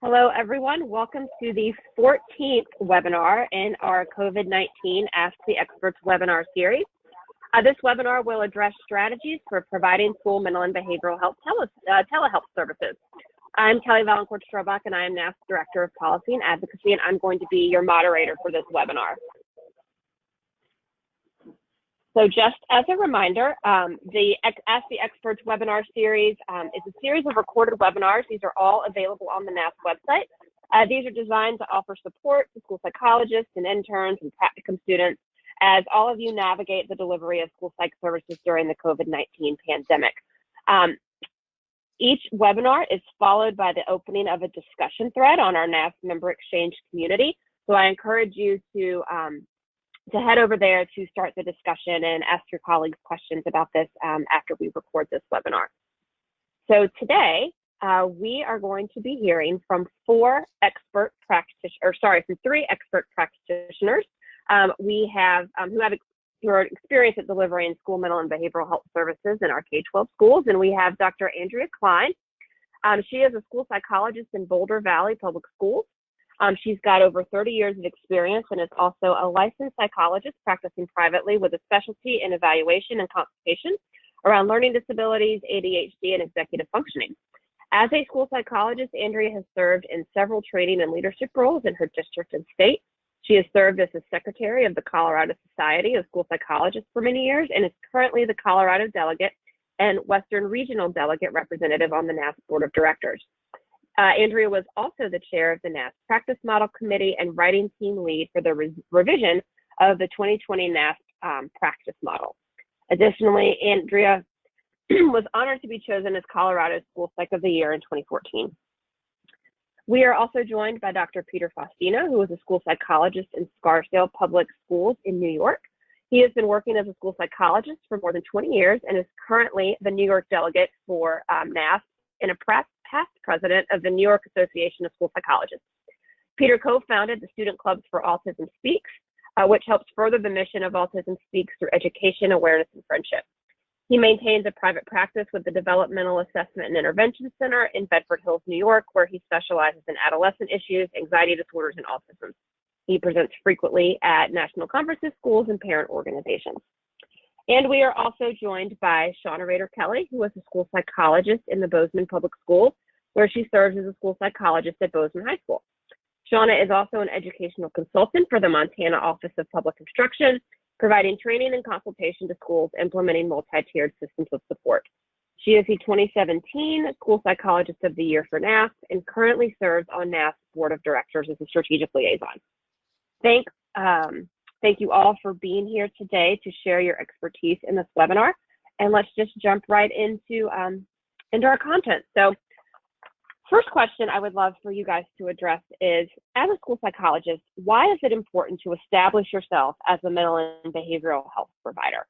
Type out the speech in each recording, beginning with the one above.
Hello, everyone. Welcome to the 14th webinar in our COVID-19 Ask the Experts webinar series. This webinar will address strategies for providing school mental and behavioral health telehealth services. I'm Vaillancourt Strobach, and I am NASP Director of Policy and Advocacy, and I'm going to be your moderator for this webinar. So just as a reminder, the Ask the Experts webinar series is a series of recorded webinars. These are all available on the NASP website. These are designed to offer support to school psychologists and interns and practicum students as all of you navigate the delivery of school psych services during the COVID-19 pandemic. Each webinar is followed by the opening of a discussion thread on our NASP member exchange community. So I encourage you to head over there to start the discussion and ask your colleagues questions about this after we record this webinar. So today, we are going to be hearing from three expert practitioners who are experienced at delivering school mental and behavioral health services in our K-12 schools. And we have Dr. Andrea Clyne. She is a school psychologist in Boulder Valley Public Schools. She's got over 30 years of experience and is also a licensed psychologist practicing privately with a specialty in evaluation and consultation around learning disabilities, ADHD, and executive functioning. As a school psychologist, Andrea has served in several training and leadership roles in her district and state. She has served as the secretary of the Colorado Society of School Psychologists for many years and is currently the Colorado delegate and Western Regional Delegate Representative on the NASP Board of Directors. Andrea was also the chair of the NASP Practice Model Committee and writing team lead for the revision of the 2020 NASP Practice Model. Additionally, Andrea was honored to be chosen as Colorado's School Psych of the Year in 2014. We are also joined by Dr. Peter Faustino, who is a school psychologist in Scarsdale Public Schools in New York. He has been working as a school psychologist for more than 20 years and is currently the New York delegate for NASP and a past president of the New York Association of School Psychologists. Peter co-founded the Student Clubs for Autism Speaks, which helps further the mission of Autism Speaks through education, awareness, and friendship. He maintains a private practice with the Developmental Assessment and Intervention Center in Bedford Hills, New York, where he specializes in adolescent issues, anxiety disorders, and autism. He presents frequently at national conferences, schools, and parent organizations. And we are also joined by Shawna Rader Kelly, who is a school psychologist in the Bozeman Public Schools, where she serves as a school psychologist at Bozeman High School. Shawna is also an educational consultant for the Montana Office of Public Instruction, providing training and consultation to schools implementing multi-tiered systems of support. She is the 2017 School Psychologist of the Year for NASP and currently serves on NASP Board of Directors as a strategic liaison. Thank you all for being here today to share your expertise in this webinar. And let's just jump right into our content. So first question I would love for you guys to address is, as a school psychologist, why is it important to establish yourself as a mental and behavioral health provider?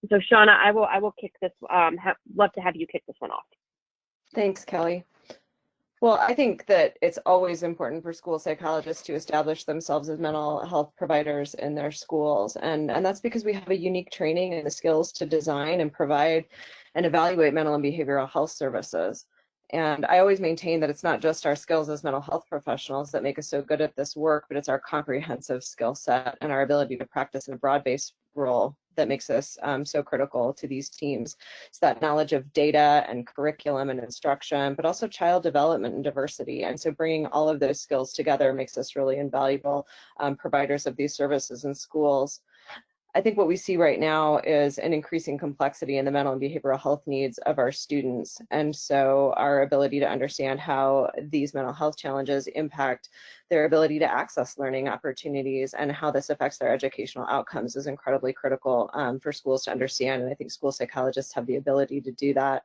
So Shawna, I will kick this, love to have you kick this one off. Thanks, Kelly. Well, I think that it's always important for school psychologists to establish themselves as mental health providers in their schools. And that's because we have a unique training and the skills to design and provide and evaluate mental and behavioral health services. And I always maintain that it's not just our skills as mental health professionals that make us so good at this work, but it's our comprehensive skill set and our ability to practice in a broad-based role that makes us so critical to these teams. It's that knowledge of data and curriculum and instruction, but also child development and diversity. And so bringing all of those skills together makes us really invaluable providers of these services in schools. I think what we see right now is an increasing complexity in the mental and behavioral health needs of our students. And so our ability to understand how these mental health challenges impact their ability to access learning opportunities and how this affects their educational outcomes is incredibly critical for schools to understand. And I think school psychologists have the ability to do that.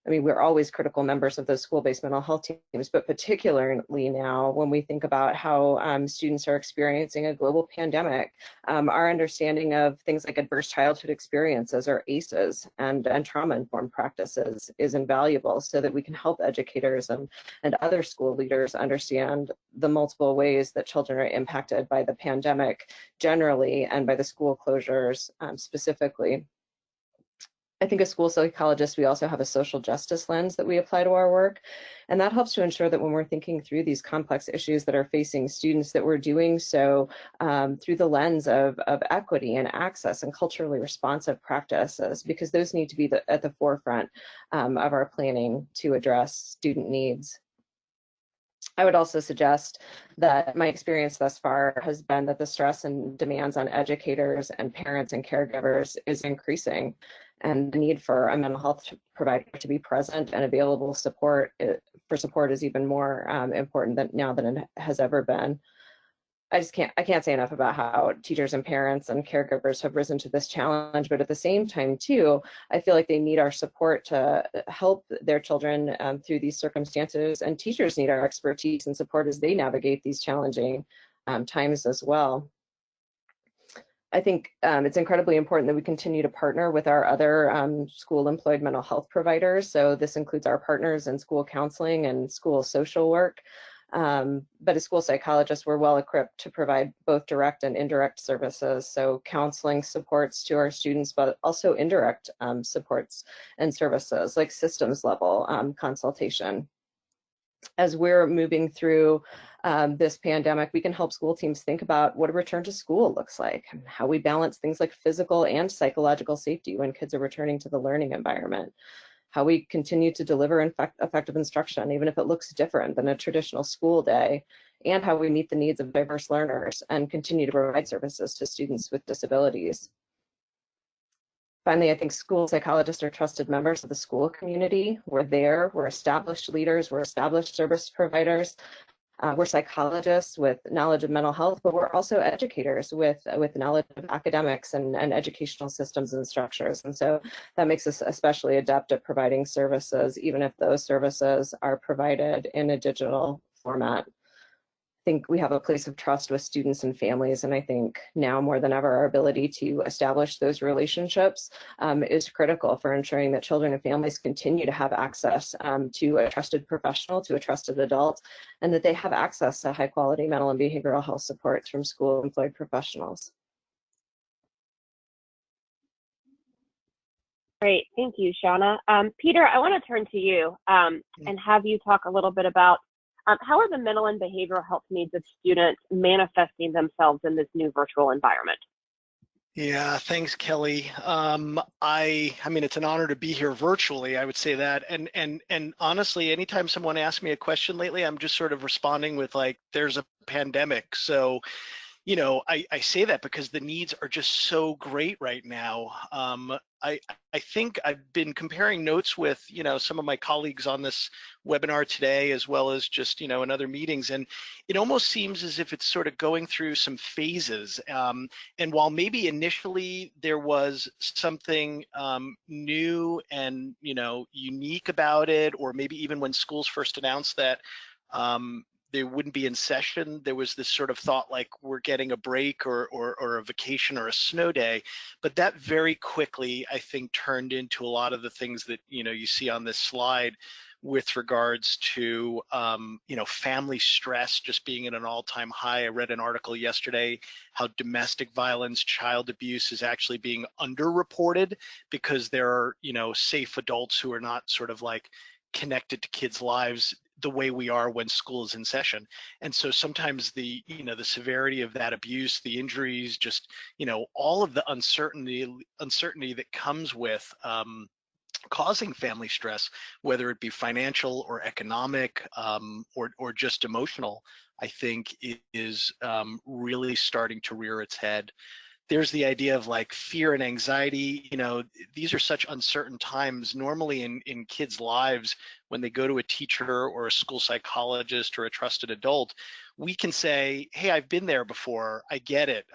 I mean, we're always critical members of those school-based mental health teams, but particularly now when we think about how students are experiencing a global pandemic, our understanding of things like adverse childhood experiences or ACEs and trauma-informed practices is invaluable so that we can help educators and other school leaders understand the multiple ways that children are impacted by the pandemic generally and by the school closures specifically. I think as school psychologists, we also have a social justice lens that we apply to our work. And that helps to ensure that when we're thinking through these complex issues that are facing students, that we're doing so through the lens of equity and access and culturally responsive practices, because those need to be at the forefront of our planning to address student needs. I would also suggest that my experience thus far has been that the stress and demands on educators and parents and caregivers is increasing, and the need for a mental health provider to be present and available for support is even more important now than it has ever been. I can't say enough about how teachers and parents and caregivers have risen to this challenge, but at the same time too, I feel like they need our support to help their children through these circumstances, and teachers need our expertise and support as they navigate these challenging times as well. I think it's incredibly important that we continue to partner with our other school employed mental health providers. So this includes our partners in school counseling and school social work. But as school psychologists, we're well equipped to provide both direct and indirect services. So counseling supports to our students, but also indirect supports and services like systems level consultation. As we're moving through this pandemic, we can help school teams think about what a return to school looks like, and how we balance things like physical and psychological safety when kids are returning to the learning environment, how we continue to deliver effective instruction, even if it looks different than a traditional school day, and how we meet the needs of diverse learners and continue to provide services to students with disabilities. Finally, I think school psychologists are trusted members of the school community. We're established leaders, we're established service providers. We're psychologists with knowledge of mental health, but we're also educators with knowledge of academics and educational systems and structures. And so that makes us especially adept at providing services, even if those services are provided in a digital format. I think we have a place of trust with students and families, and I think now more than ever, our ability to establish those relationships is critical for ensuring that children and families continue to have access to a trusted professional, to a trusted adult, and that they have access to high quality mental and behavioral health supports from school employed professionals. Great, thank you, Shawna. Peter, I want to turn to you and have you talk a little bit about how are the mental and behavioral health needs of students manifesting themselves in this new virtual environment? Yeah, thanks, Kelly. I mean, it's an honor to be here virtually, I would say that. And honestly, anytime someone asks me a question lately, I'm just sort of responding with like, there's a pandemic. So, you know, I say that because the needs are just so great right now. I think I've been comparing notes with, you know, some of my colleagues on this webinar today, as well as just, you know, in other meetings. And it almost seems as if it's sort of going through some phases. And while maybe initially there was something new and, you know, unique about it, or maybe even when schools first announced that, they wouldn't be in session, there was this sort of thought like we're getting a break or a vacation or a snow day, but that very quickly I think turned into a lot of the things that, you know, you see on this slide with regards to you know, family stress just being at an all-time high. I read an article yesterday how domestic violence, child abuse is actually being underreported because there are, you know, safe adults who are not sort of like connected to kids' lives the way we are when school is in session. And so sometimes the, you know, the severity of that abuse, the injuries, just, you know, all of the uncertainty that comes with causing family stress, whether it be financial or economic or just emotional, I think is really starting to rear its head. There's the idea of like fear and anxiety. You know, these are such uncertain times. Normally in kids' lives, when they go to a teacher or a school psychologist or a trusted adult, we can say, hey, I've been there before, I get it,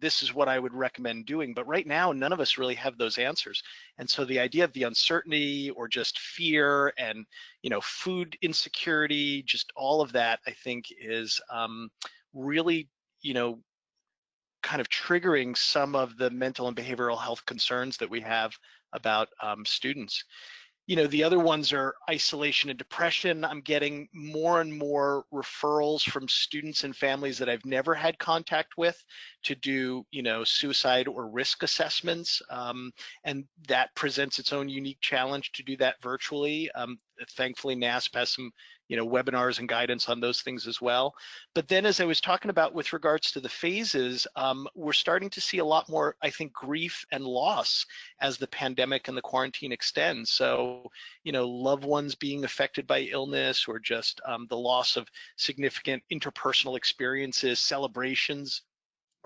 this is what I would recommend doing. But right now, none of us really have those answers. And so the idea of the uncertainty or just fear and, food insecurity, just all of that, I think is really, kind of triggering some of the mental and behavioral health concerns that we have about students. The other ones are isolation and depression. I'm getting more and more referrals from students and families that I've never had contact with to do, suicide or risk assessments. And that presents its own unique challenge to do that virtually. Thankfully, NASP has some, webinars and guidance on those things as well. But then, as I was talking about with regards to the phases, we're starting to see a lot more, I think, grief and loss as the pandemic and the quarantine extends. So, loved ones being affected by illness, or just the loss of significant interpersonal experiences, celebrations,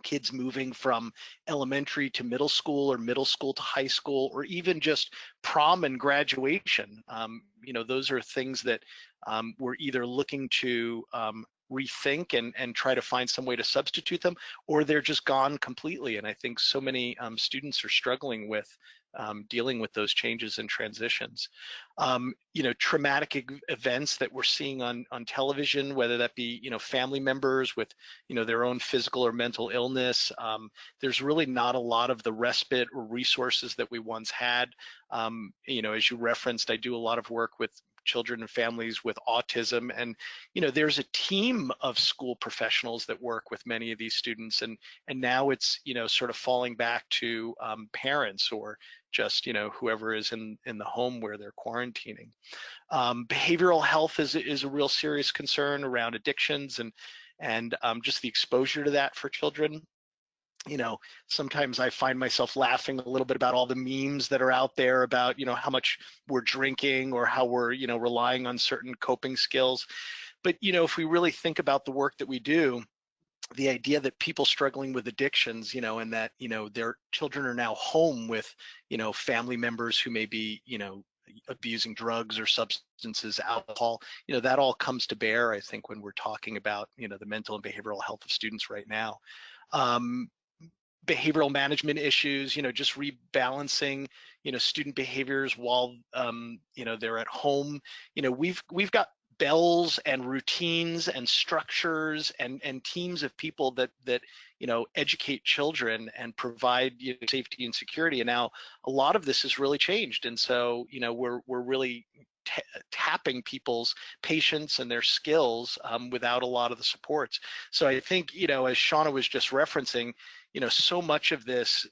kids moving from elementary to middle school or middle school to high school, or even just prom and graduation. Those are things that we're either looking to rethink and try to find some way to substitute them, or they're just gone completely. And I think so many students are struggling with dealing with those changes and transitions. Traumatic events that we're seeing on television, whether that be, family members with, their own physical or mental illness. There's really not a lot of the respite or resources that we once had. As you referenced, I do a lot of work with children and families with autism, and there's a team of school professionals that work with many of these students, and now it's sort of falling back to parents or just whoever is in the home where they're quarantining. Behavioral health is a real serious concern around addictions and just the exposure to that for children. Sometimes I find myself laughing a little bit about all the memes that are out there about, how much we're drinking or how we're, relying on certain coping skills. But, if we really think about the work that we do, the idea that people struggling with addictions, and that, their children are now home with, family members who may be, abusing drugs or substances, alcohol, that all comes to bear, I think, when we're talking about, the mental and behavioral health of students right now. Behavioral management issues, just rebalancing, student behaviors while, they're at home. We've got bells and routines and structures and teams of people that educate children and provide safety and security. And now a lot of this has really changed. And so, we're really tapping people's patience and their skills without a lot of the supports. So I think, as Shawna was just referencing, so much of this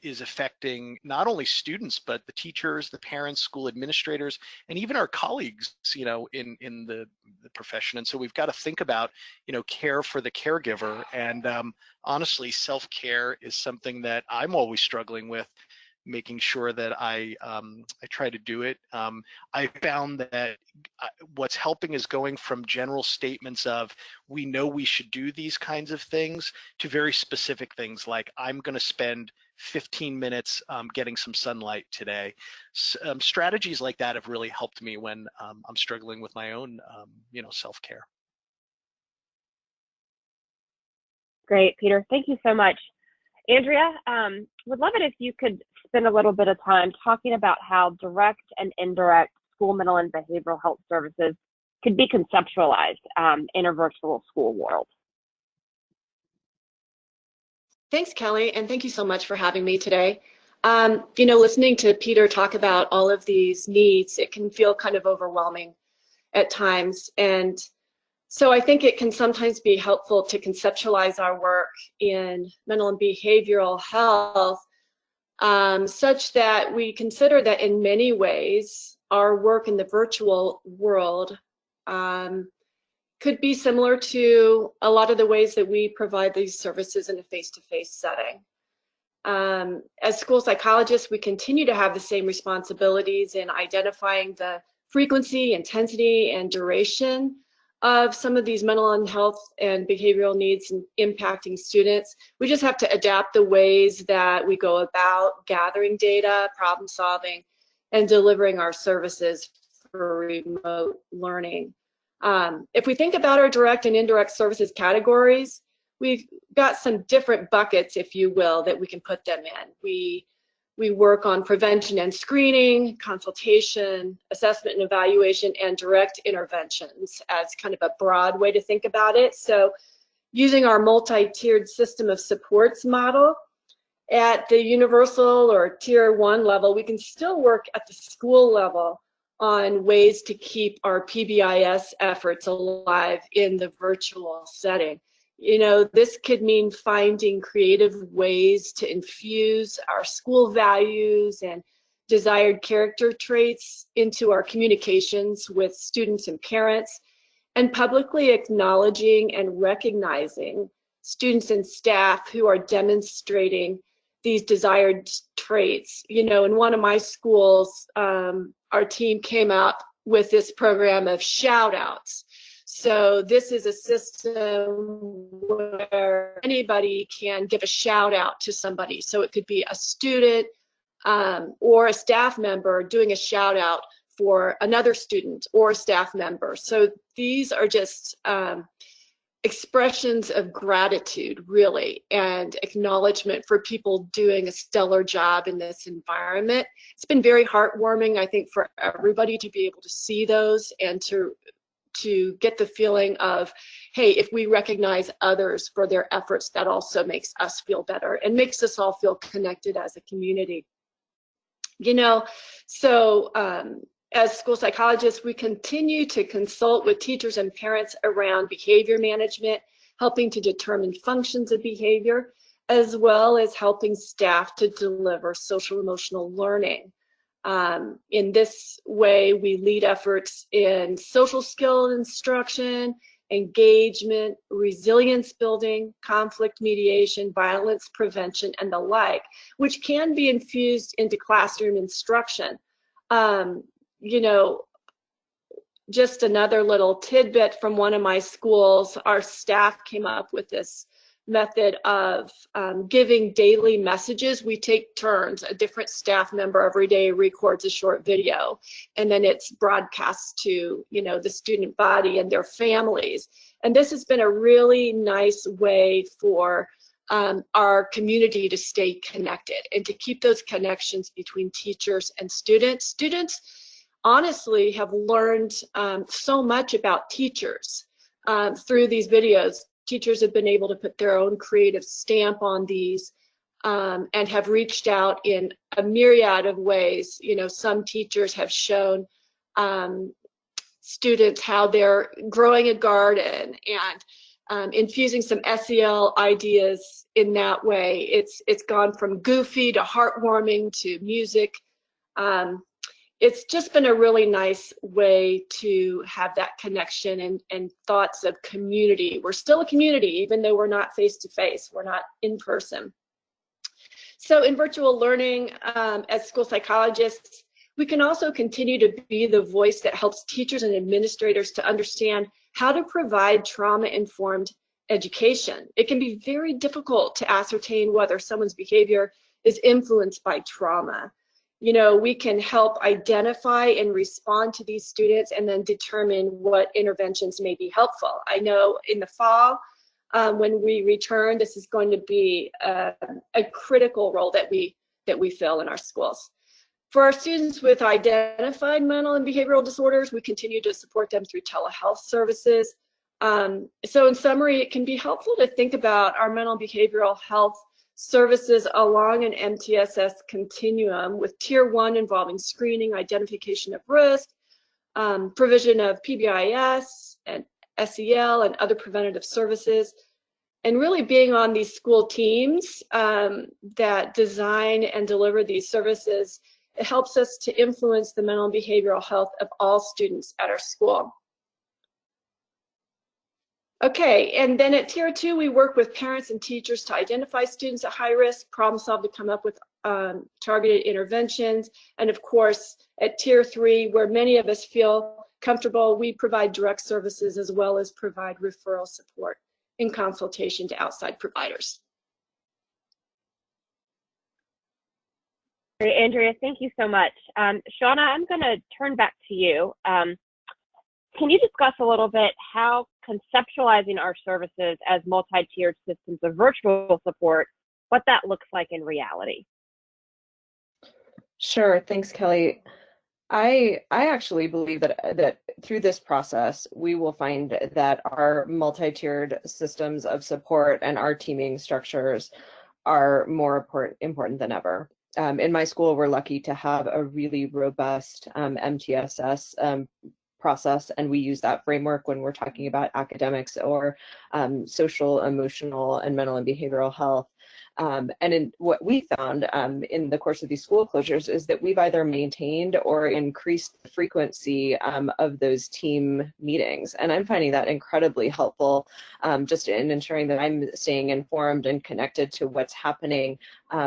is affecting not only students, but the teachers, the parents, school administrators, and even our colleagues, in the profession. And so we've got to think about, care for the caregiver. And honestly, self-care is something that I'm always struggling with, making sure that I try to do it. I found that what's helping is going from general statements of, we know we should do these kinds of things, to very specific things like, I'm going to spend 15 minutes getting some sunlight today. Strategies like that have really helped me when I'm struggling with my own, self-care. Great, Peter. Thank you so much. Andrea, would love it if you could spend a little bit of time talking about how direct and indirect school mental and behavioral health services could be conceptualized in a virtual school world. Thanks, Kelly, and thank you so much for having me today. Listening to Peter talk about all of these needs, it can feel kind of overwhelming at times. And so I think it can sometimes be helpful to conceptualize our work in mental and behavioral health such that we consider that in many ways, our work in the virtual world could be similar to a lot of the ways that we provide these services in a face-to-face setting. As school psychologists, we continue to have the same responsibilities in identifying the frequency, intensity, and duration of some of these mental and health and behavioral needs impacting students. We just have to adapt the ways that we go about gathering data, problem solving, and delivering our services for remote learning. If we think about our direct and indirect services categories, we've got some different buckets, if you will, that we can put them in. We work on prevention and screening, consultation, assessment and evaluation, and direct interventions as kind of a broad way to think about it. So using our multi-tiered system of supports model, at the universal or tier 1 level, we can still work at the school level on ways to keep our PBIS efforts alive in the virtual setting. You know, this could mean finding creative ways to infuse our school values and desired character traits into our communications with students and parents, and publicly acknowledging and recognizing students and staff who are demonstrating these desired traits. You know, in one of my schools, our team came up with this program of shout outs. So this is a system where anybody can give a shout out to somebody. So it could be a student or a staff member doing a shout out for another student or a staff member. So these are just expressions of gratitude, really, and acknowledgement for people doing a stellar job in this environment. It's been very heartwarming, I think, for everybody to be able to see those and to get the feeling of, hey, if we recognize others for their efforts, that also makes us feel better and makes us all feel connected as a community. You know, so as school psychologists, we continue to consult with teachers and parents around behavior management, helping to determine functions of behavior, as well as helping staff to deliver social emotional learning. In this way, we lead efforts in social skill instruction, engagement, resilience building, conflict mediation, violence prevention, and the like, which can be infused into classroom instruction. You know, just another little tidbit from one of my schools, our staff came up with this method of giving daily messages. We take turns. A different staff member every day records a short video, and then it's broadcast to, you know, the student body and their families. And this has been a really nice way for our community to stay connected and to keep those connections between teachers and students. Students honestly have learned so much about teachers through these videos. Teachers have been able to put their own creative stamp on these and have reached out in a myriad of ways. You know, some teachers have shown students how they're growing a garden and infusing some SEL ideas in that way. It's gone from goofy to heartwarming to music. It's just been a really nice way to have that connection and thoughts of community. We're still a community, even though we're not face-to-face, we're not in person. So in virtual learning, as school psychologists, we can also continue to be the voice that helps teachers and administrators to understand how to provide trauma-informed education. It can be very difficult to ascertain whether someone's behavior is influenced by trauma. You know, we can help identify and respond to these students and then determine what interventions may be helpful. I know in the fall, when we return, this is going to be a critical role that we fill in our schools. For our students with identified mental and behavioral disorders, we continue to support them through telehealth services. So in summary, it can be helpful to think about our mental and behavioral health services along an MTSS continuum, with tier 1 involving screening, identification of risk, provision of PBIS and SEL and other preventative services, and really being on these school teams that design and deliver these services. It helps us to influence the mental and behavioral health of all students at our school. Okay, and then at tier 2, we work with parents and teachers to identify students at high risk, problem solve to come up with targeted interventions. And of course, at tier 3, where many of us feel comfortable, we provide direct services as well as provide referral support in consultation to outside providers. Andrea, thank you so much. Shawna, I'm going to turn back to you. Can you discuss a little bit how conceptualizing our services as multi-tiered systems of virtual support, what that looks like in reality? Sure, thanks, Kelly. I actually believe that through this process, we will find that our multi-tiered systems of support and our teaming structures are more important than ever. In my school, we're lucky to have a really robust MTSS process, and we use that framework when we're talking about academics or social, emotional, and mental and behavioral health. And in what we found in the course of these school closures is that we've either maintained or increased the frequency of those team meetings. And I'm finding that incredibly helpful just in ensuring that I'm staying informed and connected to what's happening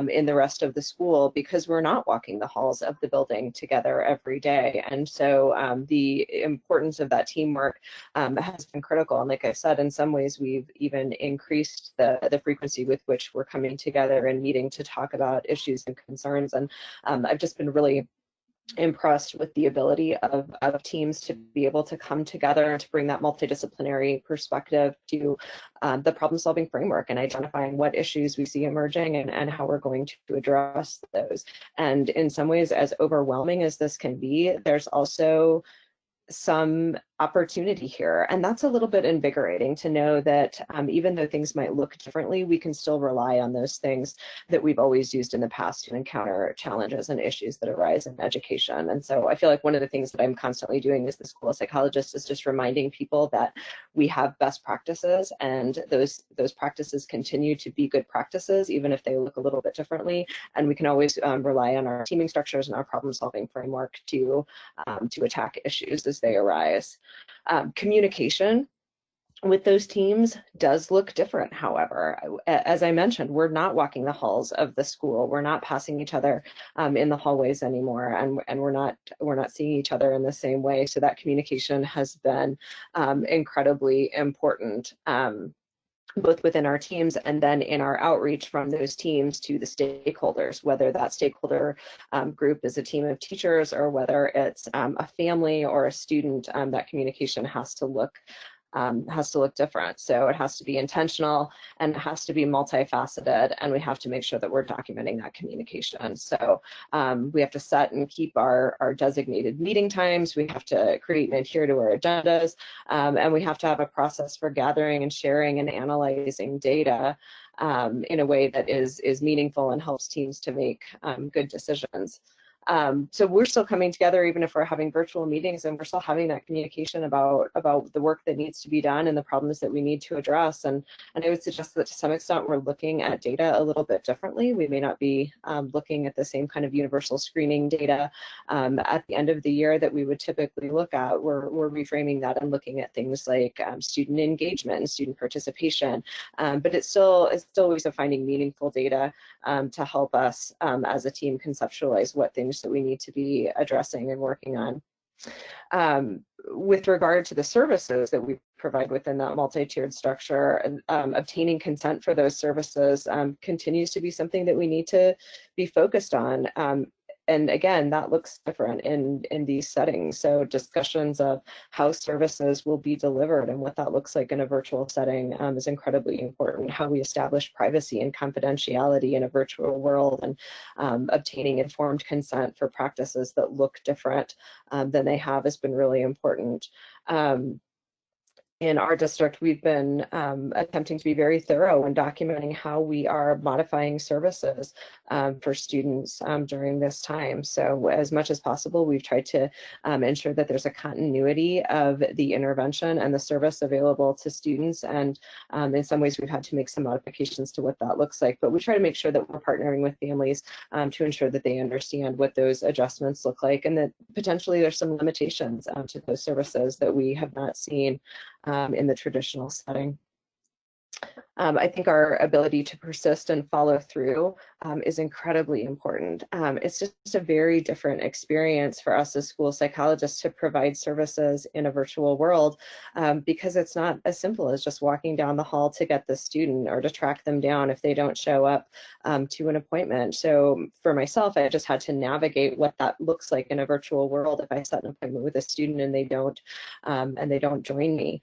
in the rest of the school, because we're not walking the halls of the building together every day. And so the importance of that teamwork has been critical. And like I said, in some ways, we've even increased the frequency with which we're coming together and meeting to talk about issues and concerns. And I've just been really impressed with the ability of teams to be able to come together and to bring that multidisciplinary perspective to the problem-solving framework and identifying what issues we see emerging and how we're going to address those. And in some ways, as overwhelming as this can be, there's also some opportunity here. And that's a little bit invigorating to know that even though things might look differently, we can still rely on those things that we've always used in the past to encounter challenges and issues that arise in education. And so I feel like one of the things that I'm constantly doing as the school psychologist is just reminding people that we have best practices, and those practices continue to be good practices, even if they look a little bit differently. And we can always rely on our teaming structures and our problem-solving framework to attack issues as they arise. Communication with those teams does look different, however. As I mentioned, we're not walking the halls of the school. We're not passing each other in the hallways anymore, and we're not seeing each other in the same way. So that communication has been incredibly important. Both within our teams and then in our outreach from those teams to the stakeholders, whether that stakeholder group is a team of teachers or whether it's a family or a student, that communication has to look different. So it has to be intentional and it has to be multifaceted, and we have to make sure that we're documenting that communication. So we have to set and keep our designated meeting times. We have to create and adhere to our agendas, and we have to have a process for gathering and sharing and analyzing data in a way that is meaningful and helps teams to make good decisions. So we're still coming together, even if we're having virtual meetings, and we're still having that communication about the work that needs to be done and the problems that we need to address. And I would suggest that to some extent we're looking at data a little bit differently. We may not be looking at the same kind of universal screening data at the end of the year that we would typically look at. We're reframing that and looking at things like student engagement and student participation. But it's still ways of finding meaningful data to help us as a team conceptualize what things that we need to be addressing and working on. With regard to the services that we provide within that multi-tiered structure, obtaining consent for those services continues to be something that we need to be focused on. And again, that looks different in these settings. So discussions of how services will be delivered and what that looks like in a virtual setting is incredibly important. How we establish privacy and confidentiality in a virtual world, and obtaining informed consent for practices that look different than they have has been really important. In our district, we've been attempting to be very thorough in documenting how we are modifying services for students during this time. So as much as possible, we've tried to ensure that there's a continuity of the intervention and the service available to students. And in some ways, we've had to make some modifications to what that looks like. But we try to make sure that we're partnering with families to ensure that they understand what those adjustments look like, and that potentially there's some limitations to those services that we have not seen in the traditional setting. I think our ability to persist and follow through is incredibly important. It's just a very different experience for us as school psychologists to provide services in a virtual world, because it's not as simple as just walking down the hall to get the student or to track them down if they don't show up to an appointment. So for myself, I just had to navigate what that looks like in a virtual world if I set an appointment with a student and they don't join me.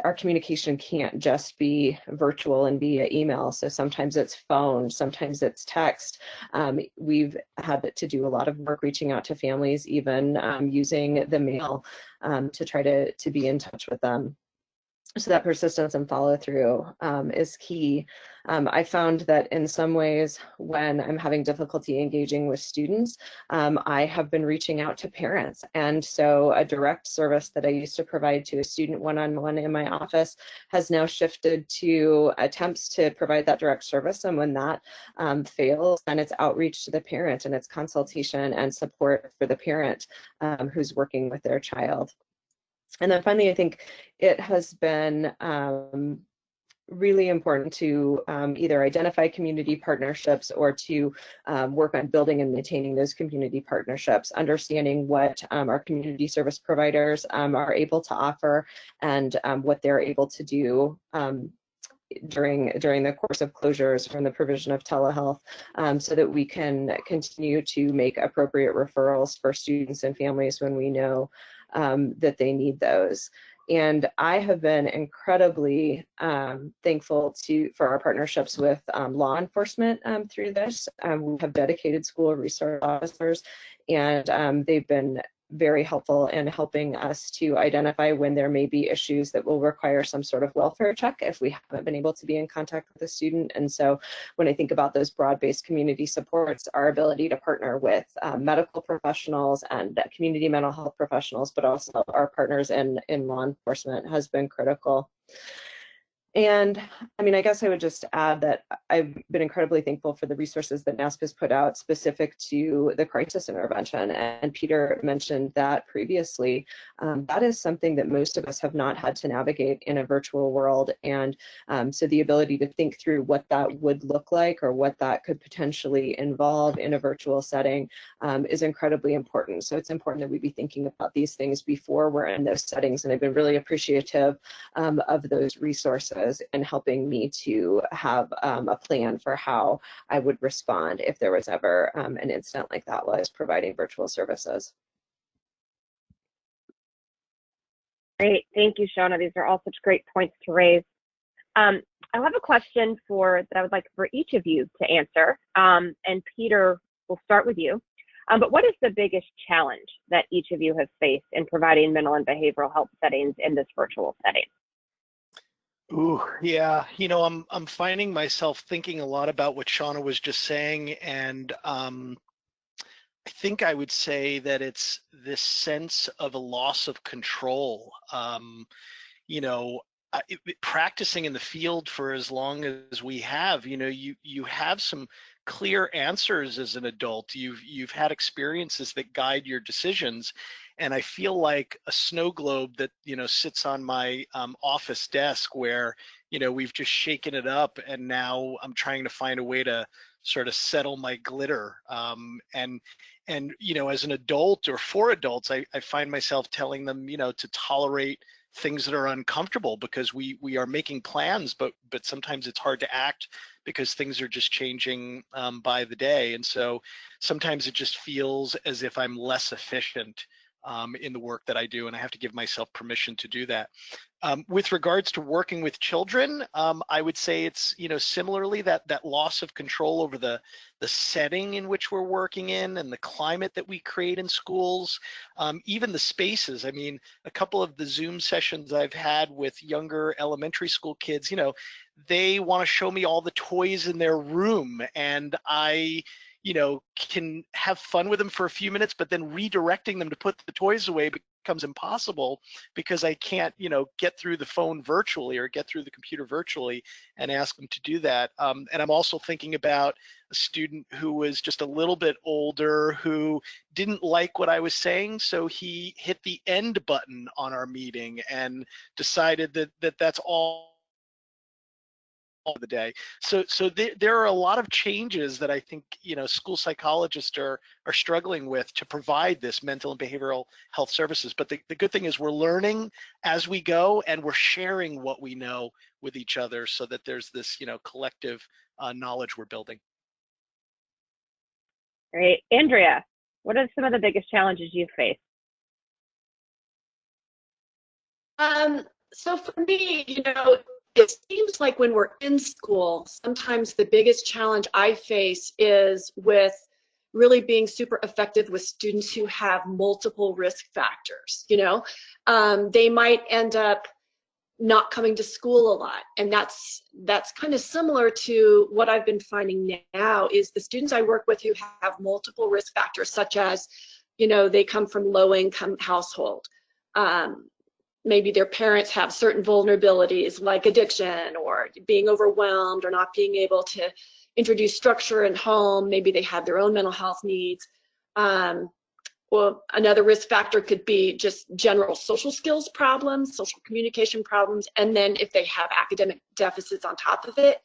Our communication can't just be virtual and via email. So sometimes it's phone, sometimes it's text. We've had to do a lot of work reaching out to families, even using the mail to try to be in touch with them. So that persistence and follow through is key. I found that in some ways, when I'm having difficulty engaging with students, I have been reaching out to parents. And so a direct service that I used to provide to a student one-on-one in my office has now shifted to attempts to provide that direct service. And when that fails, then it's outreach to the parent and it's consultation and support for the parent who's working with their child. And then finally, I think it has been really important to either identify community partnerships or to work on building and maintaining those community partnerships, understanding what our community service providers are able to offer and what they're able to do during the course of closures from the provision of telehealth, so that we can continue to make appropriate referrals for students and families when we know that they need those. And I have been incredibly thankful for our partnerships with law enforcement through this. We have dedicated school resource officers, and they've been very helpful in helping us to identify when there may be issues that will require some sort of welfare check if we haven't been able to be in contact with the student. And so when I think about those broad-based community supports, our ability to partner with medical professionals and community mental health professionals, but also our partners in law enforcement has been critical. And I mean, I guess I would just add that I've been incredibly thankful for the resources that NASP has put out specific to the crisis intervention. And Peter mentioned that previously. That is something that most of us have not had to navigate in a virtual world. And so the ability to think through what that would look like or what that could potentially involve in a virtual setting is incredibly important. So it's important that we be thinking about these things before we're in those settings. And I've been really appreciative of those resources and helping me to have a plan for how I would respond if there was ever an incident like that while I was providing virtual services. Great, thank you, Shawna. These are all such great points to raise. I have a question that I would like for each of you to answer. And Peter, we'll start with you. But what is the biggest challenge that each of you have faced in providing mental and behavioral health settings in this virtual setting? Ooh, yeah. You know, I'm finding myself thinking a lot about what Shawna was just saying, and I think I would say that it's this sense of a loss of control. You know, practicing in the field for as long as we have, you know, you have some clear answers as an adult. You've had experiences that guide your decisions. And I feel like a snow globe that, you know, sits on my office desk where, you know, we've just shaken it up and now I'm trying to find a way to sort of settle my glitter. And you know, as an adult or for adults, I find myself telling them, you know, to tolerate things that are uncomfortable because we are making plans, but sometimes it's hard to act because things are just changing by the day. And so sometimes it just feels as if I'm less efficient in the work that I do, and I have to give myself permission to do that. With regards to working with children, I would say it's, you know, similarly that loss of control over the setting in which we're working in and the climate that we create in schools, even the spaces. I mean, a couple of the Zoom sessions I've had with younger elementary school kids, you know, they want to show me all the toys in their room, and I, you know, can have fun with them for a few minutes, but then redirecting them to put the toys away becomes impossible because I can't, you know, get through the phone virtually or get through the computer virtually and ask them to do that. And I'm also thinking about a student who was just a little bit older who didn't like what I was saying, so he hit the end button on our meeting and decided that that's all of the day. So there are a lot of changes that I think, you know, school psychologists are struggling with to provide this mental and behavioral health services. But the good thing is we're learning as we go, and we're sharing what we know with each other, so that there's this, you know, collective knowledge we're building. Great. Andrea, what are some of the biggest challenges you face? So for me, you know, it seems like when we're in school, sometimes the biggest challenge I face is with really being super effective with students who have multiple risk factors. You know, they might end up not coming to school a lot, and that's kind of similar to what I've been finding now is the students I work with who have multiple risk factors, such as, you know, they come from low-income household. Maybe their parents have certain vulnerabilities like addiction or being overwhelmed or not being able to introduce structure in home. Maybe they have their own mental health needs. Well, another risk factor could be just general social skills problems, social communication problems, and then if they have academic deficits on top of it.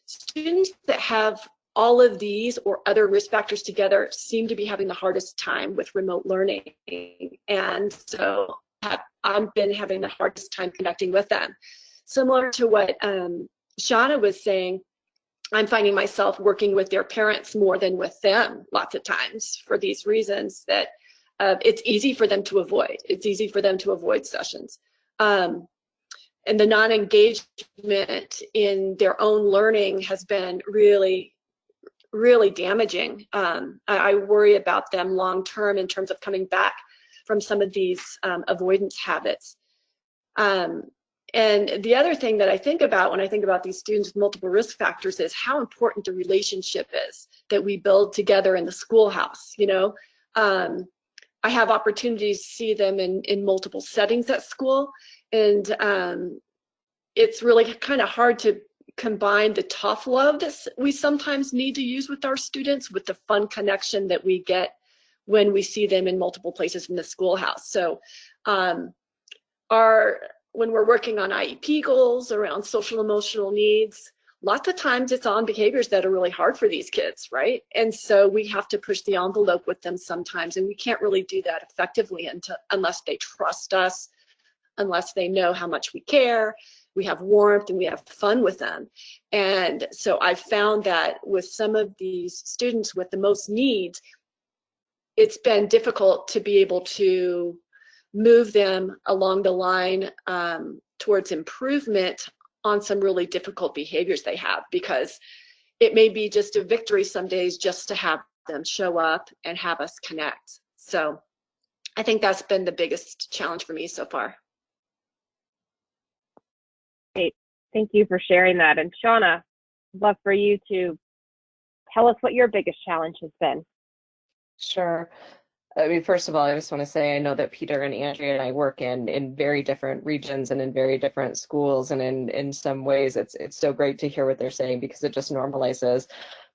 Students that have all of these or other risk factors together seem to be having the hardest time with remote learning. And so I've been having the hardest time connecting with them. Similar to what Shawna was saying, I'm finding myself working with their parents more than with them lots of times for these reasons that it's easy for them to avoid. It's easy for them to avoid sessions. And the non-engagement in their own learning has been really, really damaging. I worry about them long-term in terms of coming back from some of these avoidance habits. And the other thing that I think about when I think about these students with multiple risk factors is how important the relationship is that we build together in the schoolhouse. You know, I have opportunities to see them in multiple settings at school, and it's really kind of hard to combine the tough love that we sometimes need to use with our students with the fun connection that we get when we see them in multiple places in the schoolhouse. So when we're working on IEP goals around social emotional needs, lots of times it's on behaviors that are really hard for these kids, right? And so we have to push the envelope with them sometimes, and we can't really do that effectively unless they trust us, unless they know how much we care, we have warmth, and we have fun with them. And so I found that with some of these students with the most needs, it's been difficult to be able to move them along the line towards improvement on some really difficult behaviors they have, because it may be just a victory some days just to have them show up and have us connect. So I think that's been the biggest challenge for me so far. Great. Thank you for sharing that. And Shawna, I'd love for you to tell us what your biggest challenge has been. Sure. I mean, first of all, I just want to say I know that Peter and Andrea and I work in very different regions and in very different schools, and in some ways it's so great to hear what they're saying, because it just normalizes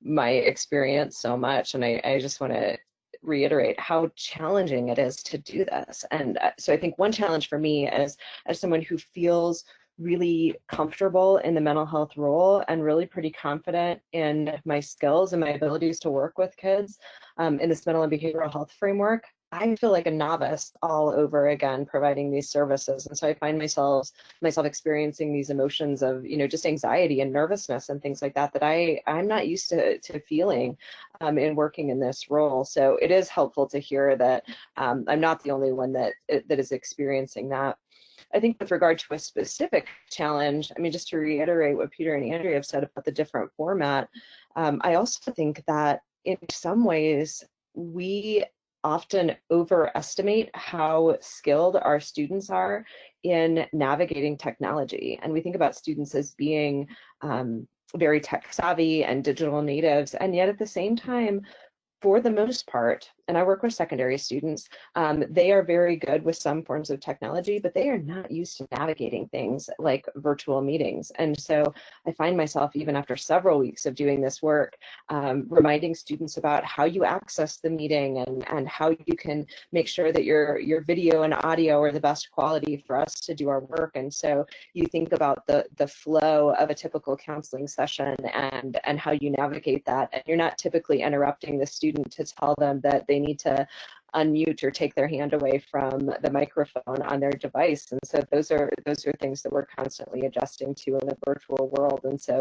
my experience so much. And I just want to reiterate how challenging it is to do this. And so I think one challenge for me as someone who feels really comfortable in the mental health role and really pretty confident in my skills and my abilities to work with kids in this mental and behavioral health framework, I feel like a novice all over again providing these services. And so I find myself experiencing these emotions of, you know, just anxiety and nervousness and things like that I'm not used to feeling in working in this role. So it is helpful to hear that I'm not the only one that is experiencing that. I think with regard to a specific challenge, I mean, just to reiterate what Peter and Andrea have said about the different format, I also think that in some ways we often overestimate how skilled our students are in navigating technology. And we think about students as being very tech savvy and digital natives, and yet at the same time, for the most part, and I work with secondary students, they are very good with some forms of technology, but they are not used to navigating things like virtual meetings. And so I find myself, even after several weeks of doing this work, reminding students about how you access the meeting and how you can make sure that your video and audio are the best quality for us to do our work. And so you think about the flow of a typical counseling session and how you navigate that. And you're not typically interrupting the student to tell them that they need to unmute or take their hand away from the microphone on their device. And so those are things that we're constantly adjusting to in the virtual world. And so,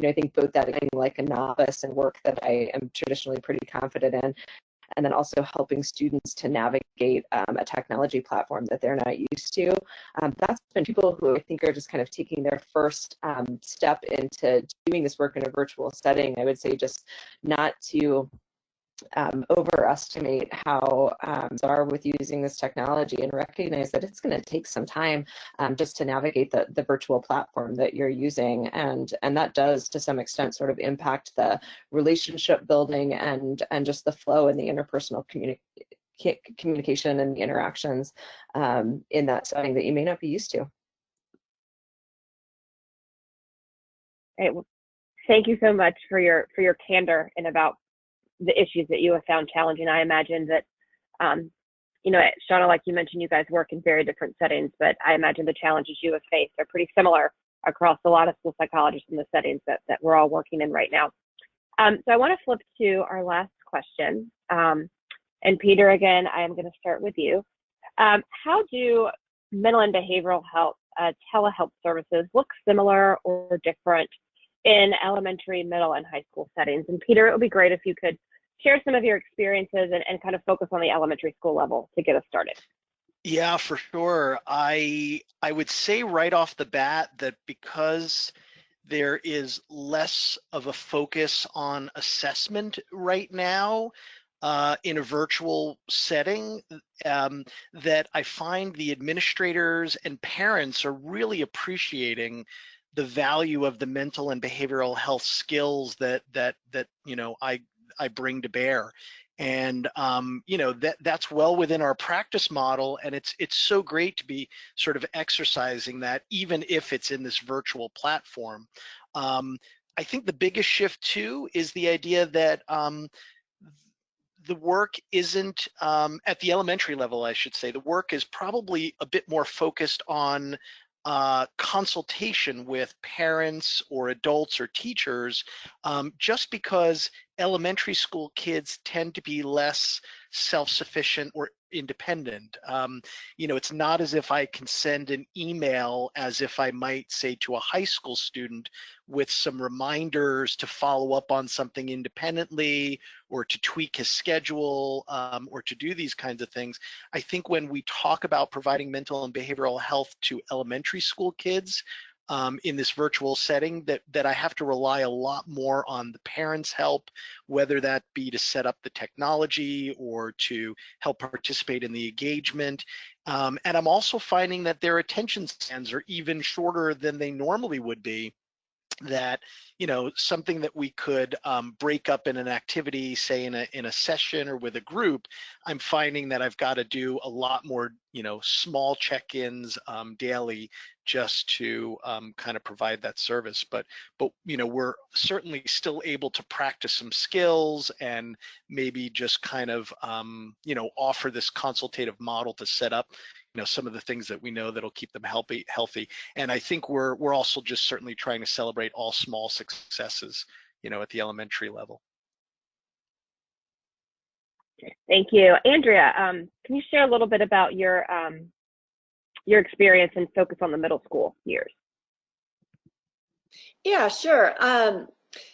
I think both that being like a novice and work that I am traditionally pretty confident in, and then also helping students to navigate a technology platform that they're not used to. That's been people who I think are just kind of taking their first step into doing this work in a virtual setting. I would say just not to overestimate how are with using this technology, and recognize that it's going to take some time just to navigate the virtual platform that you're using, and that does to some extent sort of impact the relationship building and just the flow and the interpersonal communication and the interactions in that setting that you may not be used to. Right. Well, thank you so much for your candor and about the issues that you have found challenging. I imagine that, Shawna, like you mentioned, you guys work in very different settings, but I imagine the challenges you have faced are pretty similar across a lot of school psychologists in the settings that we're all working in right now. So I want to flip to our last question. And Peter, again, I am going to start with you. How do mental and behavioral health telehealth services look similar or different in elementary, middle, and high school settings? And Peter, it would be great if you could share some of your experiences and kind of focus on the elementary school level to get us started. Yeah, for sure. I would say right off the bat that because there is less of a focus on assessment right now in a virtual setting, that I find the administrators and parents are really appreciating the value of the mental and behavioral health skills that I bring to bear. And that's well within our practice model, and it's so great to be sort of exercising that, even if it's in this virtual platform. I think the biggest shift too is the idea that the work isn't at the elementary level, I should say, the work is probably a bit more focused on consultation with parents or adults or teachers, just because elementary school kids tend to be less self-sufficient or independent. It's not as if I can send an email as if I might say to a high school student with some reminders to follow up on something independently or to tweak his schedule or to do these kinds of things. I think when we talk about providing mental and behavioral health to elementary school kids in this virtual setting, that I have to rely a lot more on the parents' help, whether that be to set up the technology or to help participate in the engagement. And I'm also finding that their attention spans are even shorter than they normally would be. That something that we could break up in an activity, say in a session or with a group, I'm finding that I've got to do a lot more small check-ins daily just to kind of provide that service. But we're certainly still able to practice some skills and maybe just kind of offer this consultative model to set up some of the things that we know that'll keep them healthy. And I think we're also just certainly trying to celebrate all small successes, at the elementary level. Thank you. Andrea, can you share a little bit about your experience and focus on the middle school years? Yeah, sure.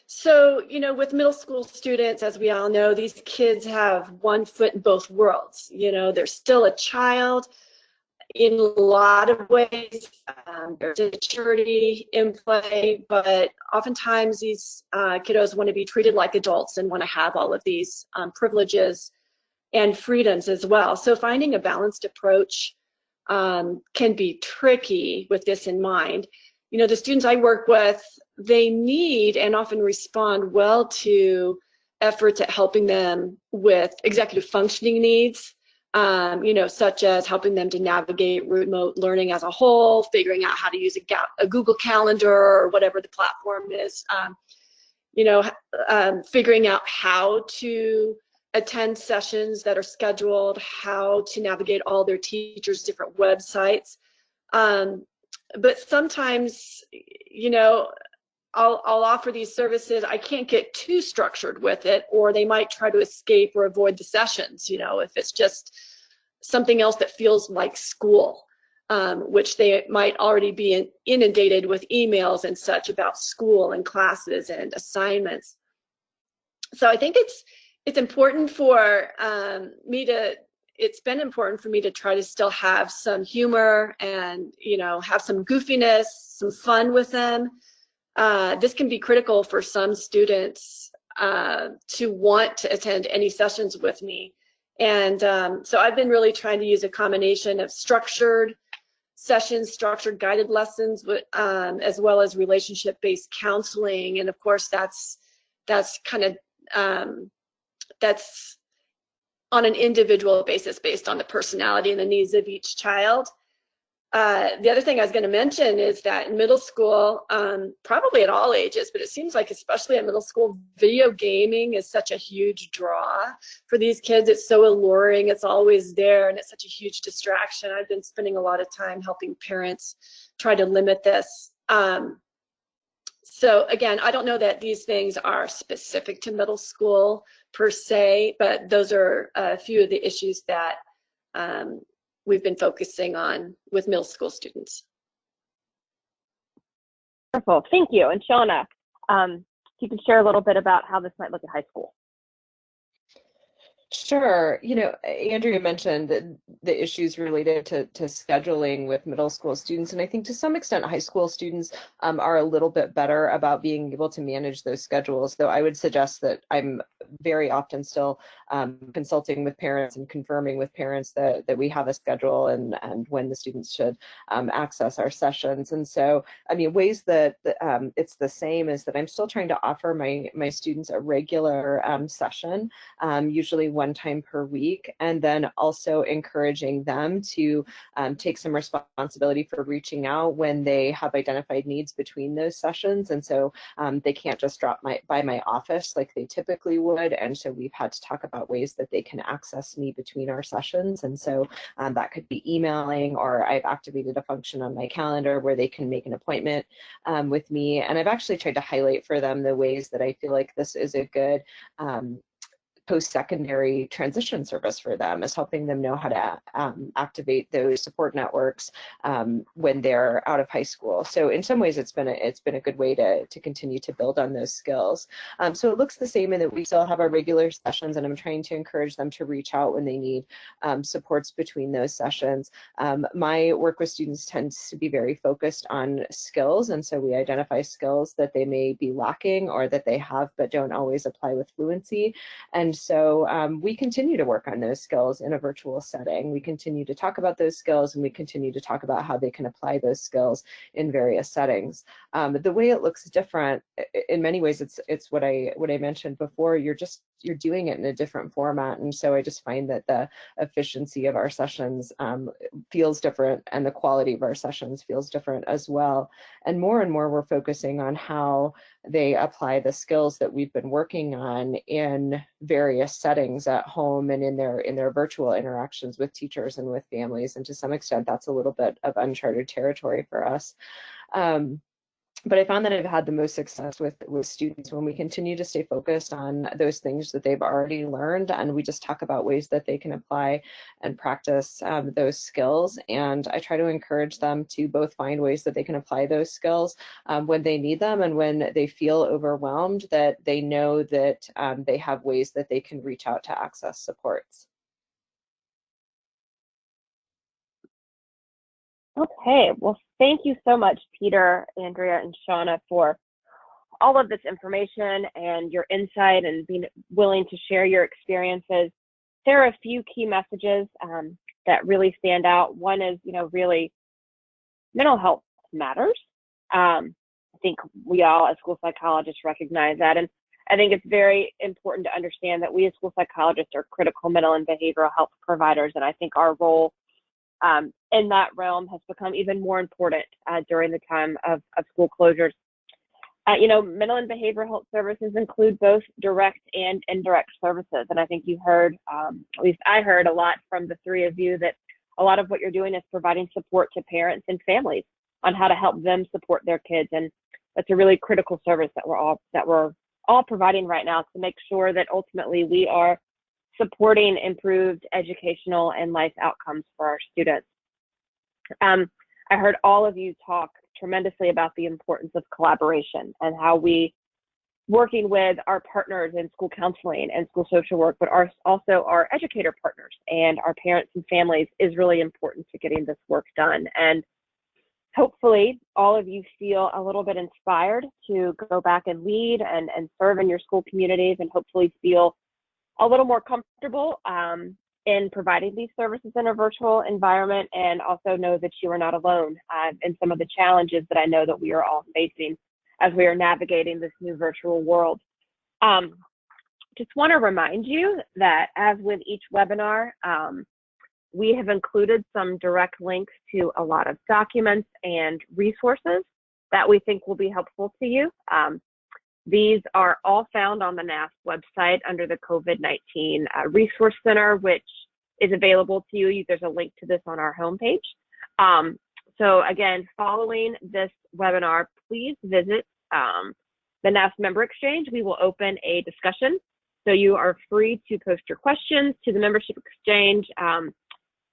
So, with middle school students, as we all know, these kids have one foot in both worlds. They're still a child in a lot of ways. There's maturity in play, but oftentimes these kiddos want to be treated like adults and want to have all of these privileges and freedoms as well. So finding a balanced approach can be tricky with this in mind. The students I work with, they need and often respond well to efforts at helping them with executive functioning needs, such as helping them to navigate remote learning as a whole, figuring out how to use a Google Calendar or whatever the platform is, figuring out how to attend sessions that are scheduled, how to navigate all their teachers' different websites. But sometimes, I'll offer these services. I can't get too structured with it, or they might try to escape or avoid the sessions, if it's just something else that feels like school, which they might already be inundated with emails and such about school and classes and assignments. So I think it's important for it's been important for me to try to still have some humor and, have some goofiness, some fun with them. This can be critical for some students to want to attend any sessions with me. And so I've been really trying to use a combination of structured sessions, structured guided lessons, as well as relationship-based counseling. And of course, that's kind of, that's on an individual basis based on the personality and the needs of each child. The other thing I was going to mention is that in middle school, probably at all ages, but it seems like especially at middle school, video gaming is such a huge draw for these kids. It's so alluring, it's always there, and it's such a huge distraction. I've been spending a lot of time helping parents try to limit this. So again, I don't know that these things are specific to middle school per se, but those are a few of the issues that we've been focusing on with middle school students. Wonderful, thank you. And Shawna, you can share a little bit about how this might look at high school. Sure. Andrea mentioned the issues related to scheduling with middle school students, and I think to some extent high school students are a little bit better about being able to manage those schedules, though I would suggest that I'm very often still consulting with parents and confirming with parents that we have a schedule and when the students should access our sessions. And so, ways that it's the same is that I'm still trying to offer my students a regular session, usually one time per week, and then also encouraging them to take some responsibility for reaching out when they have identified needs between those sessions. And so they can't just drop by my office like they typically would. And so we've had to talk about ways that they can access me between our sessions. And so that could be emailing, or I've activated a function on my calendar where they can make an appointment with me. And I've actually tried to highlight for them the ways that I feel like this is a good post-secondary transition service for them, is helping them know how to activate those support networks when they're out of high school. So in some ways, it's been a good way to continue to build on those skills. So it looks the same in that we still have our regular sessions, and I'm trying to encourage them to reach out when they need supports between those sessions. My work with students tends to be very focused on skills, and so we identify skills that they may be lacking or that they have but don't always apply with fluency. And so we continue to work on those skills in a virtual setting. We continue to talk about those skills, and we continue to talk about how they can apply those skills in various settings. The way it looks different, in many ways, it's what I mentioned before. You're doing it in a different format, and so I just find that the efficiency of our sessions feels different, and the quality of our sessions feels different as well. And more we're focusing on how they apply the skills that we've been working on in various settings at home and in their virtual interactions with teachers and with families. And to some extent, that's a little bit of uncharted territory for us. But I found that I've had the most success with students when we continue to stay focused on those things that they've already learned, and we just talk about ways that they can apply and practice those skills. And I try to encourage them to both find ways that they can apply those skills when they need them, and when they feel overwhelmed, that they know that they have ways that they can reach out to access supports. Okay, well, thank you so much, Peter, Andrea, and Shawna, for all of this information and your insight and being willing to share your experiences. There are a few key messages that really stand out. One is, really mental health matters. I think we all as school psychologists recognize that. And I think it's very important to understand that we as school psychologists are critical mental and behavioral health providers, and I think our role in that realm has become even more important during the time of school closures. Mental and behavioral health services include both direct and indirect services, and I think you heard, at least I heard a lot from the three of you, that a lot of what you're doing is providing support to parents and families on how to help them support their kids, and that's a really critical service that we're all providing right now to make sure that ultimately we are supporting improved educational and life outcomes for our students. I heard all of you talk tremendously about the importance of collaboration and how we, working with our partners in school counseling and school social work, but also our educator partners and our parents and families, is really important to getting this work done. And hopefully all of you feel a little bit inspired to go back and lead and serve in your school communities, and hopefully feel a little more comfortable in providing these services in a virtual environment, and also know that you are not alone in some of the challenges that I know that we are all facing as we are navigating this new virtual world. Just want to remind you that, as with each webinar, we have included some direct links to a lot of documents and resources that we think will be helpful to you. These are all found on the NASP website under the COVID-19 Resource Center, which is available to you. There's a link to this on our homepage. So again, following this webinar, please visit the NASP Member Exchange. We will open a discussion, so you are free to post your questions to the Membership Exchange,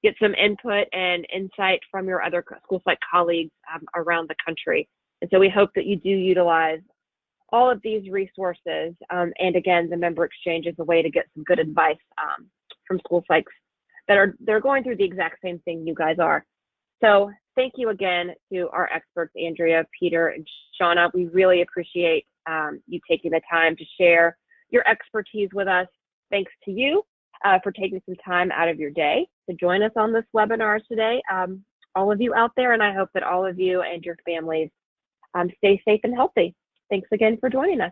get some input and insight from your other school psych colleagues around the country. And so we hope that you do utilize all of these resources, and again, the Member Exchange is a way to get some good advice from school psychs they're going through the exact same thing you guys are. So thank you again to our experts, Andrea, Peter, and Shawna. We really appreciate you taking the time to share your expertise with us. Thanks to you for taking some time out of your day to join us on this webinar today, all of you out there, and I hope that all of you and your families stay safe and healthy. Thanks again for joining us.